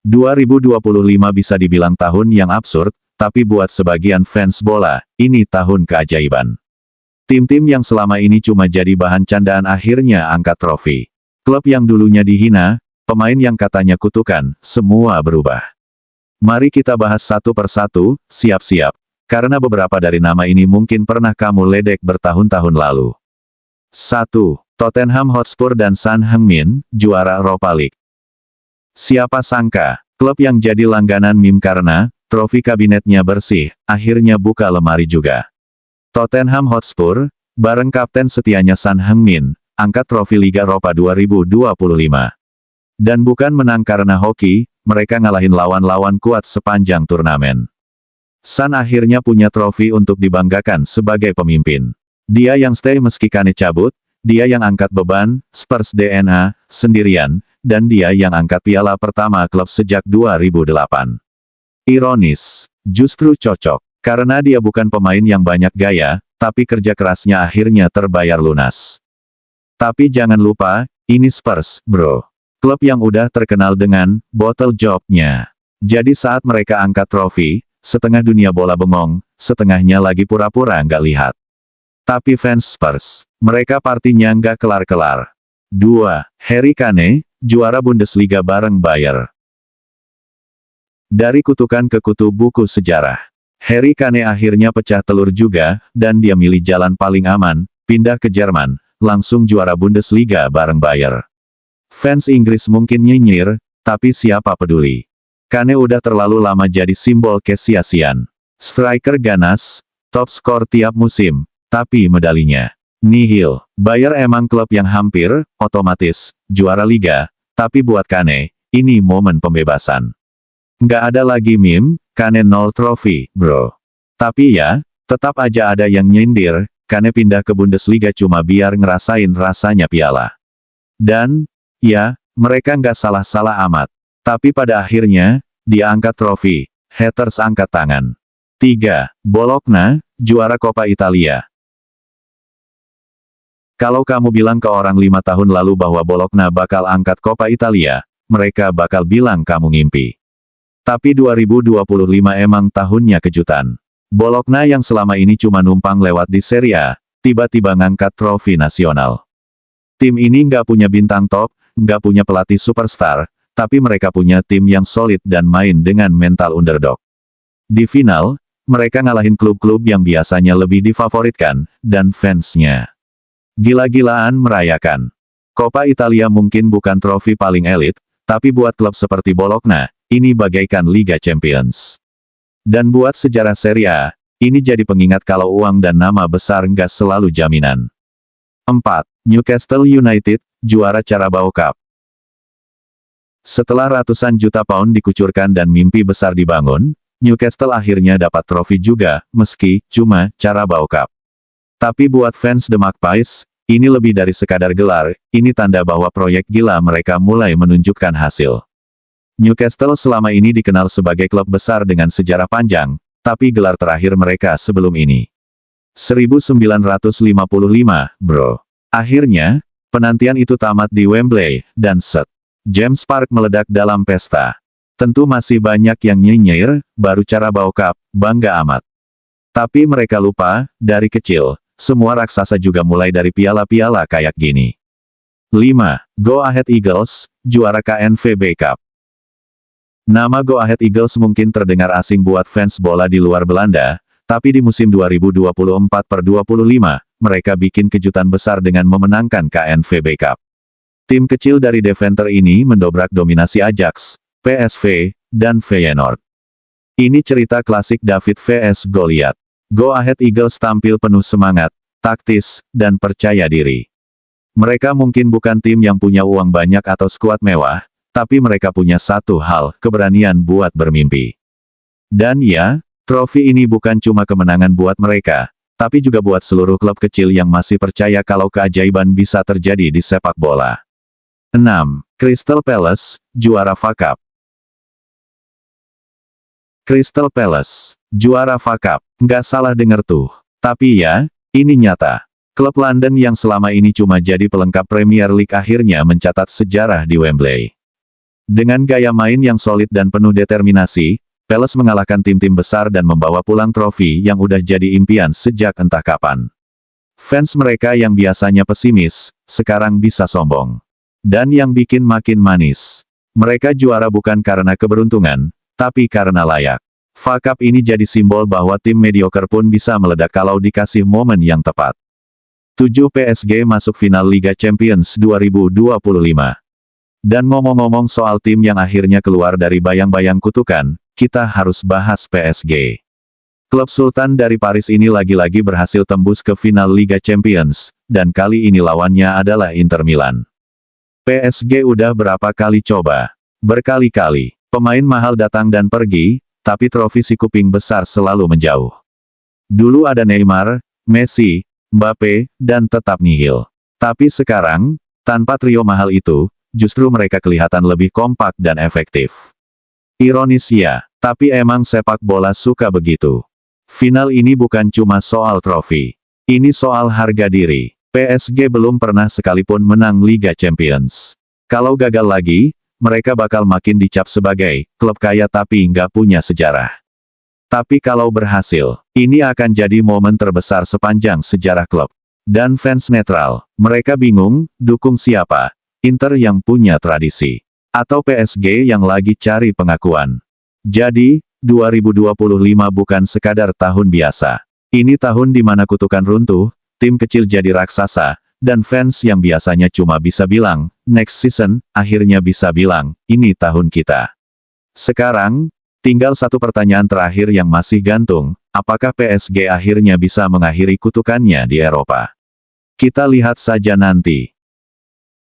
2025 bisa dibilang tahun yang absurd, tapi buat sebagian fans bola, ini tahun keajaiban. Tim-tim yang selama ini cuma jadi bahan candaan akhirnya angkat trofi. Klub yang dulunya dihina, pemain yang katanya kutukan, semua berubah. Mari kita bahas satu persatu, siap-siap. Karena beberapa dari nama ini mungkin pernah kamu ledek bertahun-tahun lalu. 1. Tottenham Hotspur dan Son Heung-min, juara Europa League. Siapa sangka, klub yang jadi langganan meme karena trofi kabinetnya bersih, akhirnya buka lemari juga. Tottenham Hotspur, bareng kapten setianya Son Heung-min, angkat trofi Liga Eropa 2025. Dan bukan menang karena hoki, mereka ngalahin lawan-lawan kuat sepanjang turnamen. Son akhirnya punya trofi untuk dibanggakan sebagai pemimpin. Dia yang stay meski Kane cabut, dia yang angkat beban, Spurs DNA, sendirian, dan dia yang angkat piala pertama klub sejak 2008. Ironis, justru cocok, karena dia bukan pemain yang banyak gaya, tapi kerja kerasnya akhirnya terbayar lunas. Tapi jangan lupa, ini Spurs, bro. Klub yang udah terkenal dengan bottle job-nya. Jadi saat mereka angkat trofi, setengah dunia bola bengong, setengahnya lagi pura-pura nggak lihat. Tapi fans Spurs, mereka partinya nggak kelar-kelar. 2. Harry Kane, juara Bundesliga bareng Bayer. Dari kutukan ke kutu buku sejarah. Harry Kane akhirnya pecah telur juga, dan dia milih jalan paling aman, pindah ke Jerman, langsung juara Bundesliga bareng Bayer. Fans Inggris mungkin nyinyir, tapi siapa peduli. Kane udah terlalu lama jadi simbol kesia-siaan. Striker ganas, top skor tiap musim, tapi medalinya nihil. Bayer emang klub yang hampir, otomatis, juara liga, tapi buat Kane, ini momen pembebasan. Nggak ada lagi meme, Kane 0 trofi, bro. Tapi ya, tetap aja ada yang nyindir, Kane pindah ke Bundesliga cuma biar ngerasain rasanya piala. Dan, ya, mereka nggak salah-salah amat. Tapi pada akhirnya, dia angkat trofi, haters angkat tangan. 3. Bologna, juara Coppa Italia. Kalau kamu bilang ke orang 5 tahun lalu bahwa Bologna bakal angkat Coppa Italia, mereka bakal bilang kamu ngimpi. Tapi 2025 emang tahunnya kejutan. Bologna yang selama ini cuma numpang lewat di Serie A, tiba-tiba ngangkat trofi nasional. Tim ini nggak punya bintang top, nggak punya pelatih superstar, tapi mereka punya tim yang solid dan main dengan mental underdog. Di final, mereka ngalahin klub-klub yang biasanya lebih difavoritkan, dan fansnya gila-gilaan merayakan. Coppa Italia mungkin bukan trofi paling elit, tapi buat klub seperti Bologna, ini bagaikan Liga Champions. Dan buat sejarah Serie A, ini jadi pengingat kalau uang dan nama besar nggak selalu jaminan. 4. Newcastle United, juara Carabao Cup. Setelah ratusan juta pound dikucurkan dan mimpi besar dibangun, Newcastle akhirnya dapat trofi juga, meski cuma Carabao Cup. Tapi buat fans The Magpies, ini lebih dari sekadar gelar, ini tanda bahwa proyek gila mereka mulai menunjukkan hasil. Newcastle selama ini dikenal sebagai klub besar dengan sejarah panjang, tapi gelar terakhir mereka sebelum ini 1955, bro. Akhirnya, penantian itu tamat di Wembley, dan set. James Park meledak dalam pesta. Tentu masih banyak yang nyinyir, baru Carabao Cup, bangga amat. Tapi mereka lupa, dari kecil, semua raksasa juga mulai dari piala-piala kayak gini. 5. Go Ahead Eagles, juara KNVB Cup. Nama Go Ahead Eagles mungkin terdengar asing buat fans bola di luar Belanda, tapi di musim 2024-25, mereka bikin kejutan besar dengan memenangkan KNVB Cup. Tim kecil dari Deventer ini mendobrak dominasi Ajax, PSV, dan Feyenoord. Ini cerita klasik David vs Goliath. Go Ahead Eagles tampil penuh semangat, taktis, dan percaya diri. Mereka mungkin bukan tim yang punya uang banyak atau skuad mewah, tapi mereka punya satu hal, keberanian buat bermimpi. Dan ya, trofi ini bukan cuma kemenangan buat mereka, tapi juga buat seluruh klub kecil yang masih percaya kalau keajaiban bisa terjadi di sepak bola. 6. Crystal Palace, juara FA Cup. Crystal Palace, juara FA Cup, nggak salah denger tuh. Tapi ya, ini nyata. Klub London yang selama ini cuma jadi pelengkap Premier League akhirnya mencatat sejarah di Wembley. Dengan gaya main yang solid dan penuh determinasi, Palace mengalahkan tim-tim besar dan membawa pulang trofi yang udah jadi impian sejak entah kapan. Fans mereka yang biasanya pesimis, sekarang bisa sombong. Dan yang bikin makin manis, mereka juara bukan karena keberuntungan, tapi karena layak. FA Cup ini jadi simbol bahwa tim mediocre pun bisa meledak kalau dikasih momen yang tepat. 7 PSG masuk final Liga Champions 2025. Dan ngomong-ngomong soal tim yang akhirnya keluar dari bayang-bayang kutukan, kita harus bahas PSG. Klub Sultan dari Paris ini lagi-lagi berhasil tembus ke final Liga Champions, dan kali ini lawannya adalah Inter Milan. PSG udah berapa kali coba? Berkali-kali. Pemain mahal datang dan pergi, tapi trofi si kuping besar selalu menjauh. Dulu ada Neymar, Messi, Mbappe, dan tetap nihil. Tapi sekarang, tanpa trio mahal itu, justru mereka kelihatan lebih kompak dan efektif. Ironis ya, tapi emang sepak bola suka begitu. Final ini bukan cuma soal trofi. Ini soal harga diri. PSG belum pernah sekalipun menang Liga Champions. Kalau gagal lagi, mereka bakal makin dicap sebagai klub kaya tapi nggak punya sejarah. Tapi kalau berhasil, ini akan jadi momen terbesar sepanjang sejarah klub. Dan fans netral, mereka bingung, dukung siapa? Inter yang punya tradisi, atau PSG yang lagi cari pengakuan. Jadi, 2025 bukan sekadar tahun biasa. Ini tahun di mana kutukan runtuh, tim kecil jadi raksasa, dan fans yang biasanya cuma bisa bilang, next season, akhirnya bisa bilang, ini tahun kita. Sekarang, tinggal satu pertanyaan terakhir yang masih gantung, apakah PSG akhirnya bisa mengakhiri kutukannya di Eropa? Kita lihat saja nanti.